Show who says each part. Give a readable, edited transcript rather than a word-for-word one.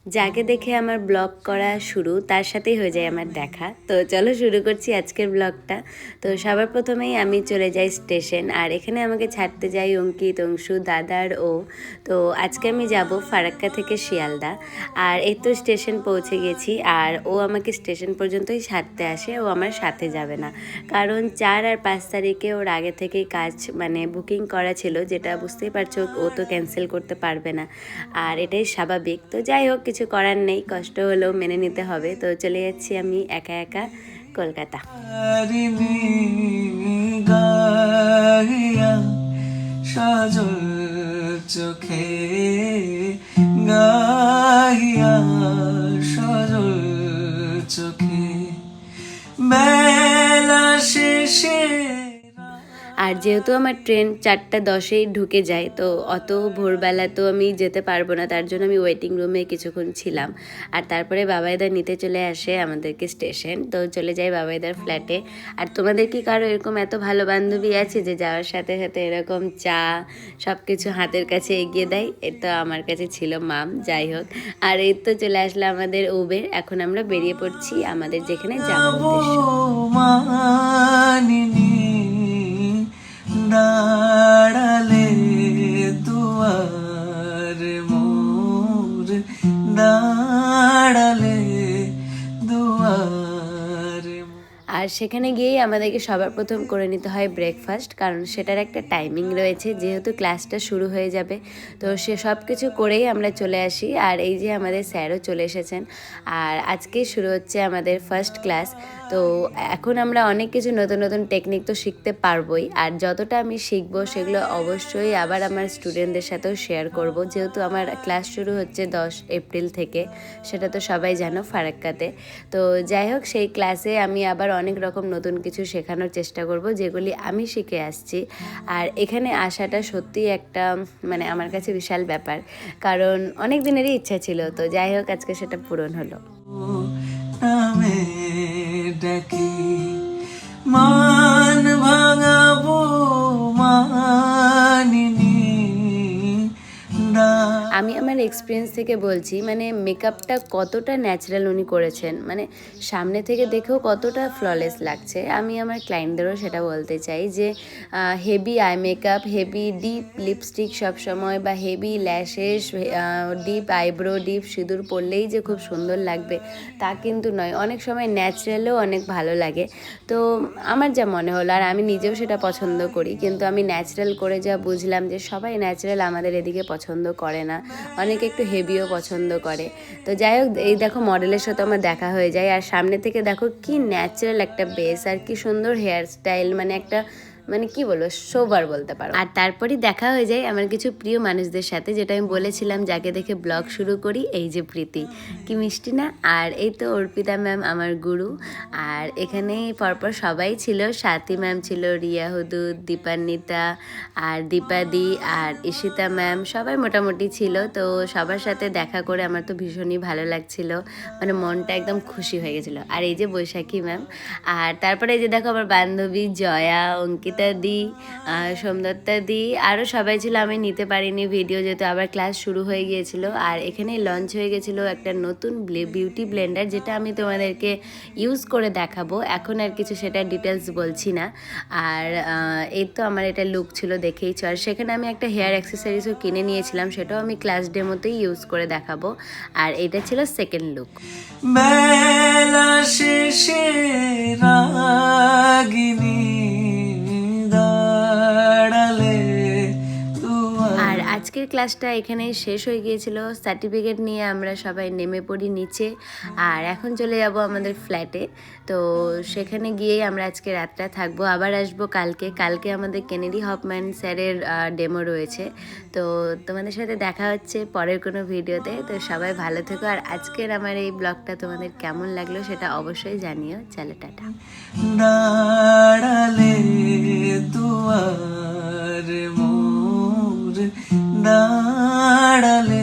Speaker 1: যাকে দেখে আমার ব্লগ করা শুরু তার সাথেই হয়ে যায় আমার দেখা। তো চলো শুরু করছি আজকের ব্লগটা। তো সবার প্রথমেই আমি চলে যাই স্টেশন, আর এখানে আমাকে ছাড়তে যাই অঙ্কিত, অংশু, দাদার ও। তো আজকে আমি যাব ফারাক্কা থেকে শিয়ালদা। আর এই তো স্টেশন পৌঁছে গেছি, আর ও আমাকে স্টেশন পর্যন্তই ছাড়তে আসে, ও আমার সাথে যাবে না। কারণ 4 আর 5 তারিখে ওর আগে থেকেই কাজ বুকিং করা ছিল, যেটা বুঝতেই পারছো ও তো ক্যান্সেল করতে পারবে না। আর এটাই স্বাভাবিক। তো যাই হোক, কিছু করার নেই, কষ্ট হলেও মেনে নিতে হবে। তো চলে যাচ্ছি আমি একা একা কলকাতা। সজল চোখে গাহিয়া, সজল চোখে বেলা শেষে। আর যেহেতু আমার ট্রেন 4:10-এই ঢুকে যায়, তো অত ভোরবেলা তো আমি যেতে পারবো না, তার জন্য আমি ওয়েটিং রুমে কিছুক্ষণ ছিলাম। আর তারপরে বাবাইদা নিতে চলে আসে আমাদেরকে স্টেশন। তো চলে যাই বাবাইদার ফ্ল্যাটে। আর তোমাদের কি কারো এরকম এত ভালো বান্ধবী আছে যে যাওয়ার সাথে সাথে এরকম চা সব কিছু হাতের কাছে এগিয়ে দেয়? এটা আমার কাছে ছিল মাম। যাই হোক, আর এই তো চলে আসলো আমাদের উবের। এখন আমরা বেরিয়ে পড়ছি আমাদের যেখানে যাওয়ার উদ্দেশ্য। দাঁড়ালে দুয়ারে মোর, দাঁড়ালে দুয়ারে। আর সেখানে গিয়েই আমাদেরকে সবার প্রথম করে নিতে হয় ব্রেকফাস্ট, কারণ সেটার একটা টাইমিং রয়েছে, যেহেতু ক্লাসটা শুরু হয়ে যাবে। তো সে সব কিছু করেই আমরা চলে আসি। আর এই যে আমাদের স্যারও চলে এসেছেন, আর আজকেই শুরু হচ্ছে আমাদের ফার্স্ট ক্লাস। তো এখন আমরা অনেক কিছু নতুন নতুন টেকনিক তো শিখতে পারবোই, আর যতটা আমি শিখবো সেগুলো অবশ্যই আবার আমার স্টুডেন্টদের সাথেও শেয়ার করব, যেহেতু আমার ক্লাস শুরু হচ্ছে 10 এপ্রিল থেকে, সেটা তো সবাই জানো ফারাক্কাতে। তো যাই হোক, সেই ক্লাসে আমি আবার অনেক রকম নতুন কিছু শেখানোর চেষ্টা করব, যেগুলি আমি শিখে আসছি। আর এখানে আসাটা সত্যিই একটা আমার কাছে বিশাল ব্যাপার, কারণ অনেক দিনেরই ইচ্ছা ছিল। তো যাই হোক, আজকে সেটা পূরণ হলো। মান ভাঙাবো মানিনি। আমি আমার এক্সপিরিয়েন্স থেকে বলছি, মেকআপটা কতটা ন্যাচারাল উনি করেছেন, সামনে থেকে দেখেও কতটা ফ্ললেস লাগছে। আমি আমার ক্লায়েন্টদেরও সেটা বলতে চাই যে heavy eye makeup, heavy deep lipstick সবসময়, বা heavy lashes, deep eyebrow, deep সিঁদুর পরলেই যে খুব সুন্দর লাগবে তা কিন্তু নয়। অনেক সময় ন্যাচারালও অনেক ভালো লাগে। তো আমার যা মনে হলো, আর আমি নিজেও সেটা পছন্দ করি, কিন্তু আমি ন্যাচারাল করে যা বুঝলাম যে সবাই ন্যাচারাল আমাদের এদিকে পছন্দ করে না, অনেকে একটু হেভিও পছন্দ করে। তো যাই হোক, এই দেখো মডেলের সাথে আমার দেখা হয়ে যায়, আর সামনে থেকে দেখো কি ন্যাচারাল একটা বেস, আর কি সুন্দর হেয়ার স্টাইল, একটা কি বলবো, সোবার বলতে পারো। আর তারপরই দেখা হয়ে যায় আমার কিছু প্রিয় মানুষদের সাথে, যেটা আমি বলেছিলাম যাকে দেখে ব্লগ শুরু করি, এই যে প্রীতি, কি মিষ্টি না। আর এই তো অর্পিতা ম্যাম, আমার গুরু। আর এখানে পরপর সবাই ছিল, স্বাতী ম্যাম ছিল, রিয়া হুদুদ, দীপান্বিতা, আর দীপাদি, আর ঈশিতা ম্যাম, সবাই মোটামুটি ছিল। তো সবার সাথে দেখা করে আমার তো ভীষণই ভালো লাগছিল, মনটা একদম খুশি হয়ে গেছিলো। আর এই যে বৈশাখী ম্যাম, আর তারপরে এই যে দেখো আমার বান্ধবী জয়া, অঙ্কিতা দি, সোমদত্তা দি, আরও সবাই ছিল। আমি নিতে পারিনি ভিডিও, যেহেতু আবার ক্লাস শুরু হয়ে গিয়েছিল। আর এখানে লঞ্চ হয়ে গেছিলো একটা নতুন বিউটি ব্লেন্ডার, যেটা আমি তোমাদেরকে ইউজ করে দেখাবো। এখন আর কিছু সেটা ডিটেলস বলছি না। আর এই তো আমার এটা লুক ছিল, দেখেইছো। আর সেখানে আমি একটা হেয়ার অ্যাক্সেসরিজও কিনে নিয়েছিলাম, সেটাও আমি ক্লাস ডেমোতেই ইউজ করে দেখাবো। আর এটা ছিল সেকেন্ড লুক। বেলা শেষে রাগিনী দাঁড়ালে। আর আজকের ক্লাসটা এখানে শেষ হয়ে গিয়েছিল। সার্টিফিকেট নিয়ে আমরা সবাই নেমে পড়ি নিচে, আর এখন চলে যাব আমাদের ফ্ল্যাটে। তো সেখানে গিয়েই আমরা আজকে রাতটা থাকবো, আবার আসবো কালকে। কালকে আমাদের কেনেডি হফম্যান স্যারের ডেমো রয়েছে। তো তোমাদের সাথে দেখা হচ্ছে পরের কোনো ভিডিওতে। তো সবাই ভালো থেকো, আর আজকের আমার এই ব্লগটা তোমাদের কেমন লাগলো সেটা অবশ্যই জানিও। চলো টাটা। দাঁড়ালে দুয়ারে মোর, দাঁড়ালে